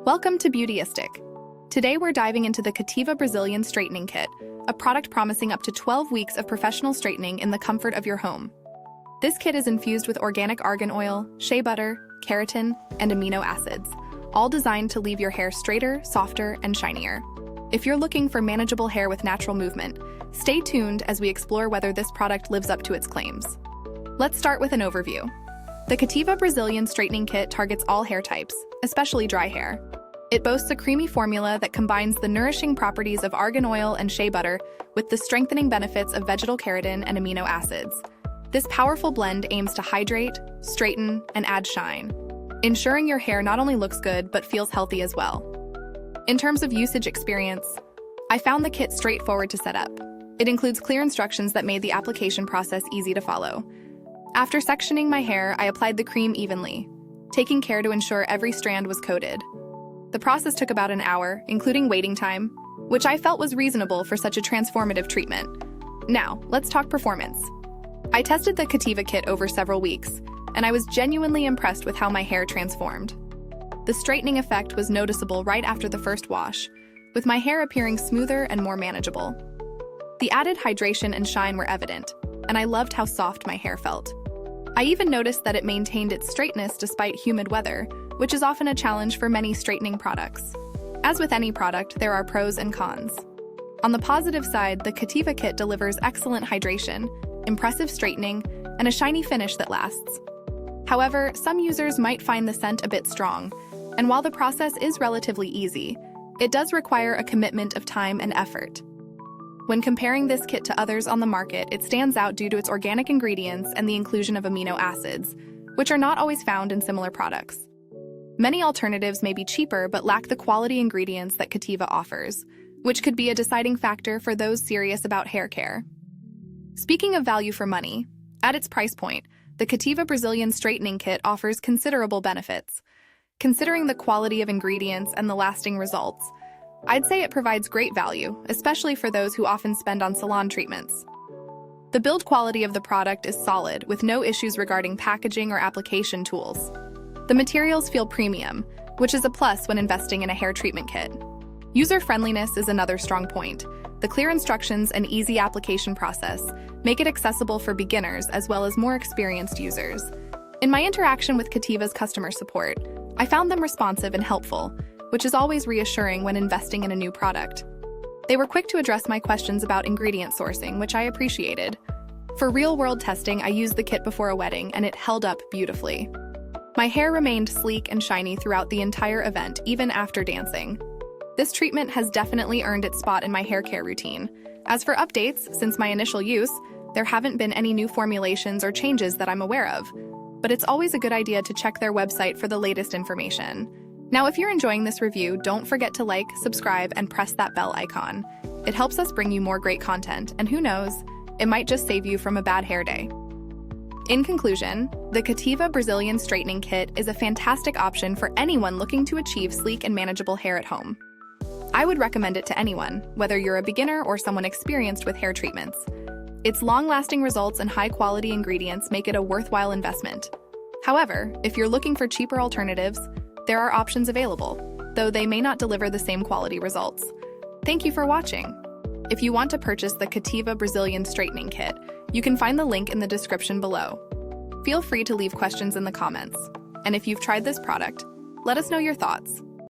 Welcome to Beautyistic. Today we're diving into the Kativa Brazilian Straightening Kit, a product promising up to 12 weeks of professional straightening in the comfort of your home. This kit is infused with organic argan oil, shea butter, keratin, and amino acids, all designed to leave your hair straighter, softer, and shinier. If you're looking for manageable hair with natural movement, stay tuned as we explore whether this product lives up to its claims. Let's start with an overview. The Kativa Brazilian Straightening Kit targets all hair types, especially dry hair. It boasts a creamy formula that combines the nourishing properties of argan oil and shea butter with the strengthening benefits of vegetal keratin and amino acids. This powerful blend aims to hydrate, straighten, and add shine, ensuring your hair not only looks good but feels healthy as well. In terms of usage experience, I found the kit straightforward to set up. It includes clear instructions that made the application process easy to follow. After sectioning my hair, I applied the cream evenly, taking care to ensure every strand was coated. The process took about an hour, including waiting time, which I felt was reasonable for such a transformative treatment. Now, let's talk performance. I tested the Kativa kit over several weeks, and I was genuinely impressed with how my hair transformed. The straightening effect was noticeable right after the first wash, with my hair appearing smoother and more manageable. The added hydration and shine were evident, and I loved how soft my hair felt. I even noticed that it maintained its straightness despite humid weather, which is often a challenge for many straightening products. As with any product, there are pros and cons. On the positive side, the Kativa kit delivers excellent hydration, impressive straightening, and a shiny finish that lasts. However, some users might find the scent a bit strong, and while the process is relatively easy, it does require a commitment of time and effort. When comparing this kit to others on the market, it stands out due to its organic ingredients and the inclusion of amino acids, which are not always found in similar products. Many alternatives may be cheaper but lack the quality ingredients that Kativa offers, which could be a deciding factor for those serious about hair care. Speaking of value for money, at its price point, the Kativa Brazilian Straightening Kit offers considerable benefits. Considering the quality of ingredients and the lasting results, I'd say it provides great value, especially for those who often spend on salon treatments. The build quality of the product is solid, with no issues regarding packaging or application tools. The materials feel premium, which is a plus when investing in a hair treatment kit. User-friendliness is another strong point. The clear instructions and easy application process make it accessible for beginners as well as more experienced users. In my interaction with Kativa's customer support, I found them responsive and helpful, which is always reassuring when investing in a new product. They were quick to address my questions about ingredient sourcing, which I appreciated. For real-world testing, I used the kit before a wedding, and it held up beautifully. My hair remained sleek and shiny throughout the entire event, even after dancing. This treatment has definitely earned its spot in my hair care routine. As for updates, since my initial use, there haven't been any new formulations or changes that I'm aware of, but it's always a good idea to check their website for the latest information. Now, if you're enjoying this review, don't forget to like, subscribe, and press that bell icon. It helps us bring you more great content, and who knows, it might just save you from a bad hair day. In conclusion, the Kativa Brazilian Straightening Kit is a fantastic option for anyone looking to achieve sleek and manageable hair at home. I would recommend it to anyone, whether you're a beginner or someone experienced with hair treatments. Its long-lasting results and high-quality ingredients make it a worthwhile investment. However, if you're looking for cheaper alternatives, there are options available, though they may not deliver the same quality results. Thank you for watching. If you want to purchase the Kativa Brazilian Straightening Kit, you can find the link in the description below. Feel free to leave questions in the comments. And if you've tried this product, let us know your thoughts.